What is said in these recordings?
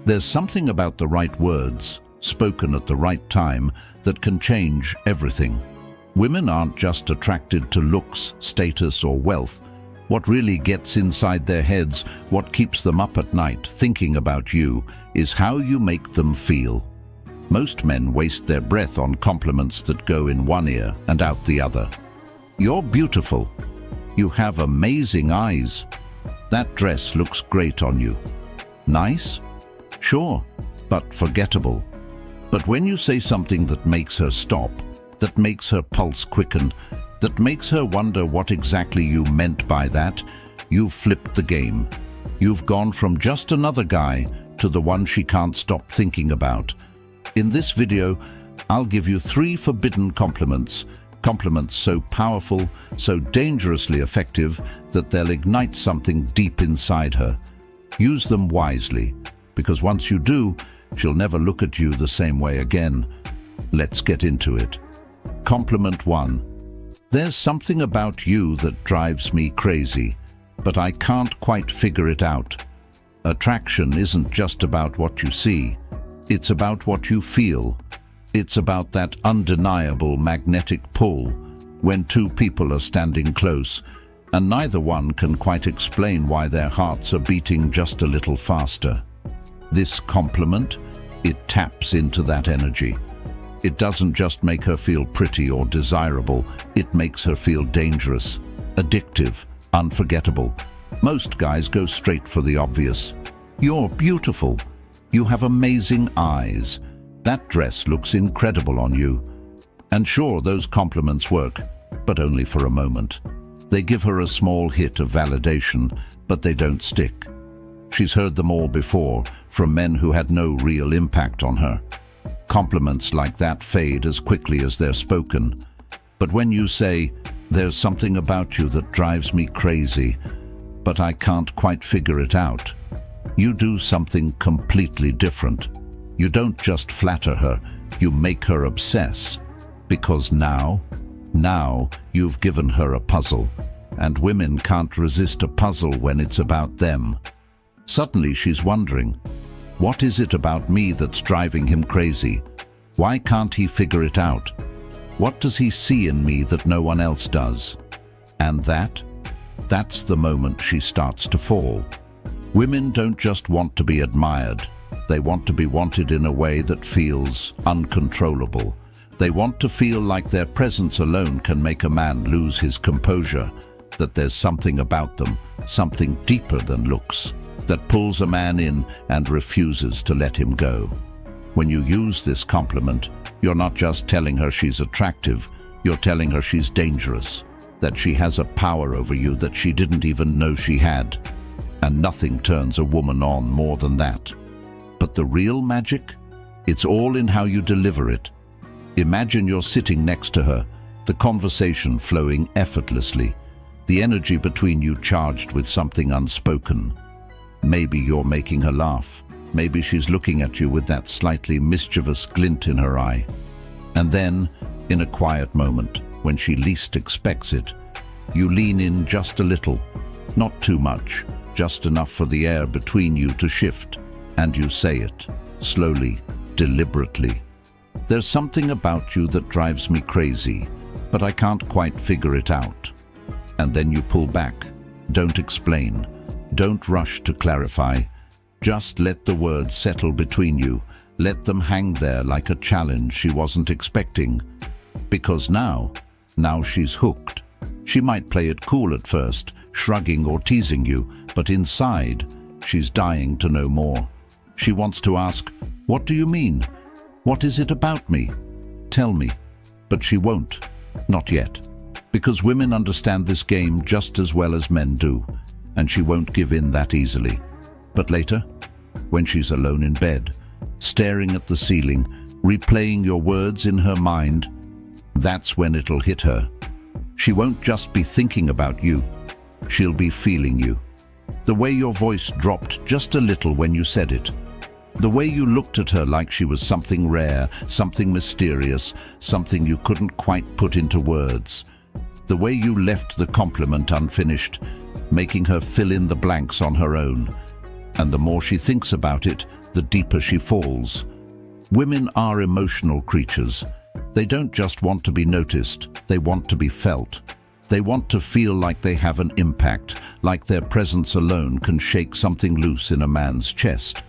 There's something about the right words, spoken at the right time, that can change everything. Women aren't just attracted to looks, status, or wealth. What really gets inside their heads, what keeps them up at night thinking about you, is how you make them feel. Most men waste their breath on compliments that go in one ear and out the other. You're beautiful. You have amazing eyes. That dress looks great on you. Nice? Sure, but forgettable. But when you say something that makes her stop, that makes her pulse quicken, that makes her wonder what exactly you meant by that, you've flipped the game. You've gone from just another guy to the one she can't stop thinking about. In this video, I'll give you 3 forbidden compliments. Compliments so powerful, so dangerously effective, that they'll ignite something deep inside her. Use them wisely, because once you do, she'll never look at you the same way again. Let's get into it. Compliment 1. There's something about you that drives me crazy, but I can't quite figure it out. Attraction isn't just about what you see. It's about what you feel. It's about that undeniable magnetic pull when 2 people are standing close, and neither one can quite explain why their hearts are beating just a little faster. This compliment, it taps into that energy. It doesn't just make her feel pretty or desirable, it makes her feel dangerous, addictive, unforgettable. Most guys go straight for the obvious. You're beautiful. You have amazing eyes. That dress looks incredible on you. And sure, those compliments work, but only for a moment. They give her a small hit of validation, but they don't stick. She's heard them all before, from men who had no real impact on her. Compliments like that fade as quickly as they're spoken. But when you say, "There's something about you that drives me crazy, but I can't quite figure it out," you do something completely different. You don't just flatter her, you make her obsess. Because now you've given her a puzzle, and women can't resist a puzzle when it's about them. Suddenly she's wondering, what is it about me that's driving him crazy? Why can't he figure it out? What does he see in me that no one else does? And that's the moment she starts to fall. Women don't just want to be admired. They want to be wanted in a way that feels uncontrollable. They want to feel like their presence alone can make a man lose his composure, that there's something about them, something deeper than looks, that pulls a man in and refuses to let him go. When you use this compliment, you're not just telling her she's attractive, you're telling her she's dangerous, that she has a power over you that she didn't even know she had. And nothing turns a woman on more than that. But the real magic? It's all in how you deliver it. Imagine you're sitting next to her, the conversation flowing effortlessly, the energy between you charged with something unspoken. Maybe you're making her laugh. Maybe she's looking at you with that slightly mischievous glint in her eye. And then, in a quiet moment, when she least expects it, you lean in just a little, not too much, just enough for the air between you to shift, and you say it, slowly, deliberately. "There's something about you that drives me crazy, but I can't quite figure it out." And then you pull back. Don't explain. Don't rush to clarify. Just let the words settle between you. Let them hang there like a challenge she wasn't expecting. Because now she's hooked. She might play it cool at first, shrugging or teasing you, but inside, she's dying to know more. She wants to ask, "What do you mean? What is it about me? Tell me." But she won't. Not yet. Because women understand this game just as well as men do, and she won't give in that easily. But later, when she's alone in bed, staring at the ceiling, replaying your words in her mind, that's when it'll hit her. She won't just be thinking about you, she'll be feeling you. The way your voice dropped just a little when you said it. The way you looked at her like she was something rare, something mysterious, something you couldn't quite put into words. The way you left the compliment unfinished, making her fill in the blanks on her own. And the more she thinks about it, the deeper she falls. Women are emotional creatures. They don't just want to be noticed, they want to be felt. They want to feel like they have an impact, like their presence alone can shake something loose in a man's chest.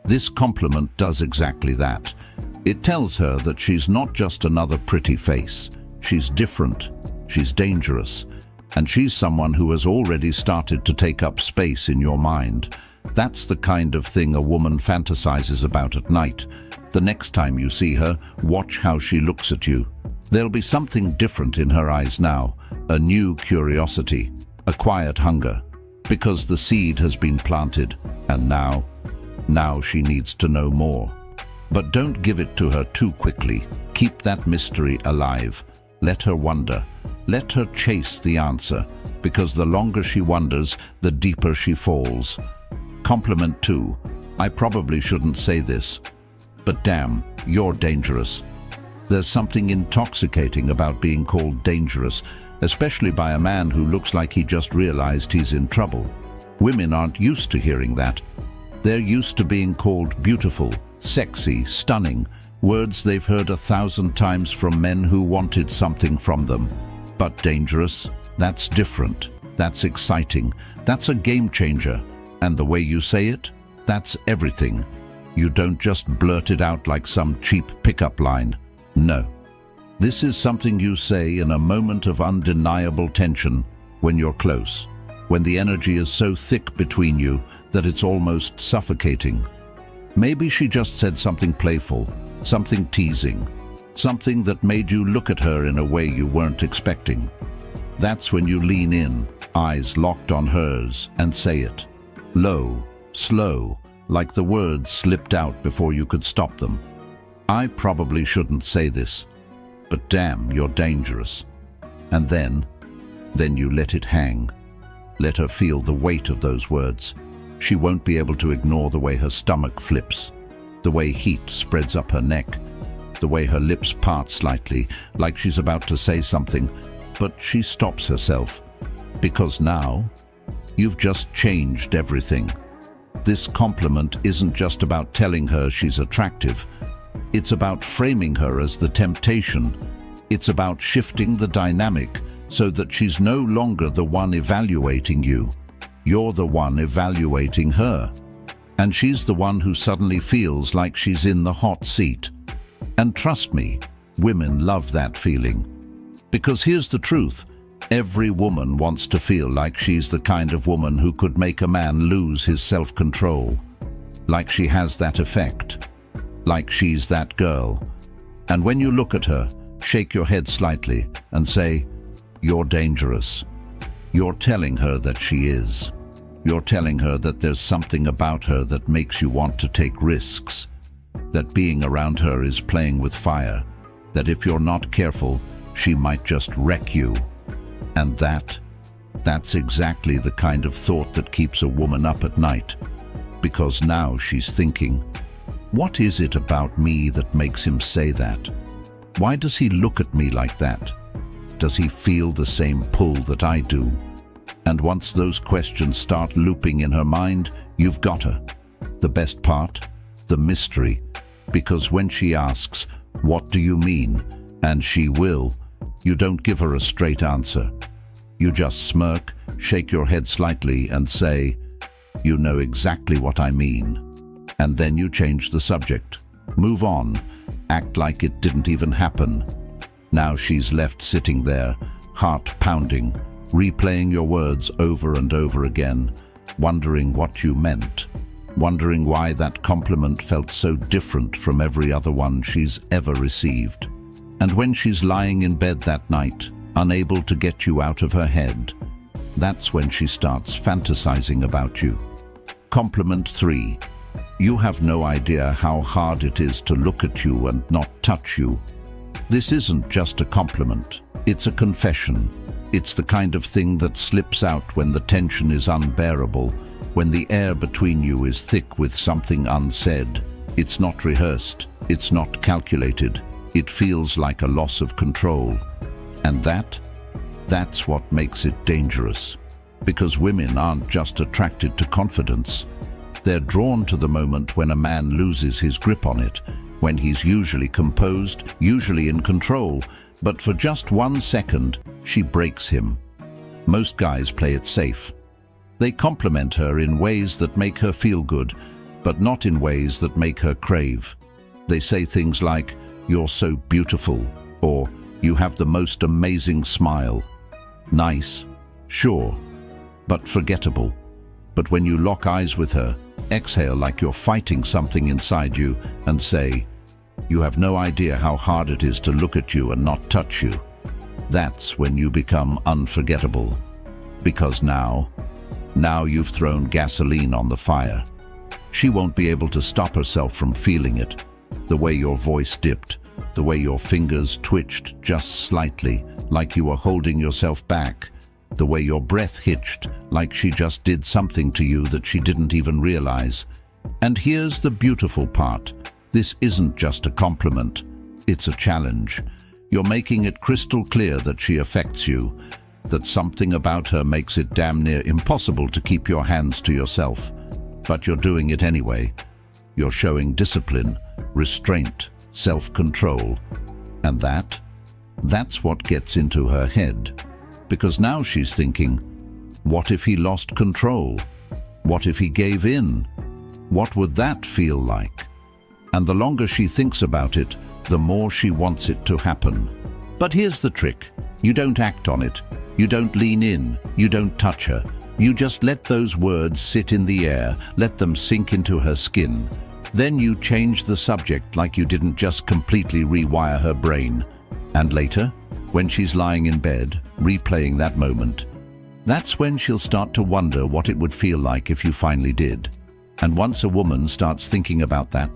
This compliment does exactly that. It tells her that she's not just another pretty face. She's different, she's dangerous, and she's someone who has already started to take up space in your mind. That's the kind of thing a woman fantasizes about at night. The next time you see her, watch how she looks at you. There'll be something different in her eyes now, a new curiosity, a quiet hunger, because the seed has been planted, and now she needs to know more. But don't give it to her too quickly. Keep that mystery alive. Let her wonder. Let her chase the answer, because the longer she wonders, the deeper she falls. Compliment 2. I probably shouldn't say this, but damn, you're dangerous. There's something intoxicating about being called dangerous, especially by a man who looks like he just realized he's in trouble. Women aren't used to hearing that. They're used to being called beautiful, sexy, stunning, words they've heard 1,000 times from men who wanted something from them. But dangerous? That's different. That's exciting. That's a game changer. And the way you say it? That's everything. You don't just blurt it out like some cheap pickup line. No. This is something you say in a moment of undeniable tension, when you're close, when the energy is so thick between you that it's almost suffocating. Maybe she just said something playful, something teasing, something that made you look at her in a way you weren't expecting. That's when you lean in, eyes locked on hers, and say it. Low, slow, like the words slipped out before you could stop them. I probably shouldn't say this, but damn, you're dangerous. And then you let it hang. Let her feel the weight of those words. She won't be able to ignore the way her stomach flips, the way heat spreads up her neck, the way her lips part slightly, like she's about to say something, but she stops herself, because now you've just changed everything. This compliment isn't just about telling her she's attractive. It's about framing her as the temptation. It's about shifting the dynamic so that she's no longer the one evaluating you. You're the one evaluating her. And she's the one who suddenly feels like she's in the hot seat. And trust me, women love that feeling. Because here's the truth. Every woman wants to feel like she's the kind of woman who could make a man lose his self-control. Like she has that effect. Like she's that girl. And when you look at her, shake your head slightly and say, "You're dangerous." You're telling her that she is. You're telling her that there's something about her that makes you want to take risks. That being around her is playing with fire. That if you're not careful, she might just wreck you. And that's exactly the kind of thought that keeps a woman up at night. Because now she's thinking, what is it about me that makes him say that? Why does he look at me like that? Does he feel the same pull that I do? And once those questions start looping in her mind, you've got her. The best part? The mystery. Because when she asks, "What do you mean?" and she will, you don't give her a straight answer. You just smirk, shake your head slightly and say, "You know exactly what I mean." And then you change the subject. Move on. Act like it didn't even happen. Now she's left sitting there, heart pounding, replaying your words over and over again, wondering what you meant, wondering why that compliment felt so different from every other one she's ever received. And when she's lying in bed that night, unable to get you out of her head, that's when she starts fantasizing about you. Compliment 3. You have no idea how hard it is to look at you and not touch you. This isn't just a compliment, it's a confession. It's the kind of thing that slips out when the tension is unbearable, when the air between you is thick with something unsaid. It's not rehearsed, it's not calculated, it feels like a loss of control. And that's what makes it dangerous. Because women aren't just attracted to confidence, They're drawn to the moment when a man loses his grip on it, when he's usually composed, usually in control, but for just 1 second, she breaks him. Most guys play it safe. They compliment her in ways that make her feel good, but not in ways that make her crave. They say things like, "You're so beautiful," or "You have the most amazing smile." Nice, sure, but forgettable. But when you lock eyes with her, exhale like you're fighting something inside you and say, "You have no idea how hard it is to look at you and not touch you." That's when you become unforgettable. Because now you've thrown gasoline on the fire. She won't be able to stop herself from feeling it. The way your voice dipped, the way your fingers twitched just slightly, like you were holding yourself back, the way your breath hitched, like she just did something to you that she didn't even realize. And here's the beautiful part. This isn't just a compliment. It's a challenge. You're making it crystal clear that she affects you, that something about her makes it damn near impossible to keep your hands to yourself. But you're doing it anyway. You're showing discipline, restraint, self-control. And that's what gets into her head. Because now she's thinking, what if he lost control? What if he gave in? What would that feel like? And the longer she thinks about it, the more she wants it to happen. But here's the trick. You don't act on it. You don't lean in. You don't touch her. You just let those words sit in the air, let them sink into her skin. Then you change the subject like you didn't just completely rewire her brain. And later, when she's lying in bed, replaying that moment, that's when she'll start to wonder what it would feel like if you finally did. And once a woman starts thinking about that,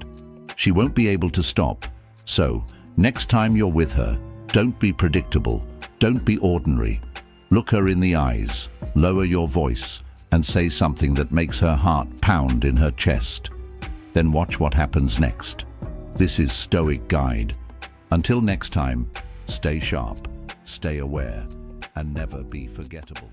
she won't be able to stop. So, next time you're with her, don't be predictable. Don't be ordinary. Look her in the eyes, lower your voice, and say something that makes her heart pound in her chest. Then watch what happens next. This is Stoic Guide. Until next time, stay sharp, stay aware, and never be forgettable.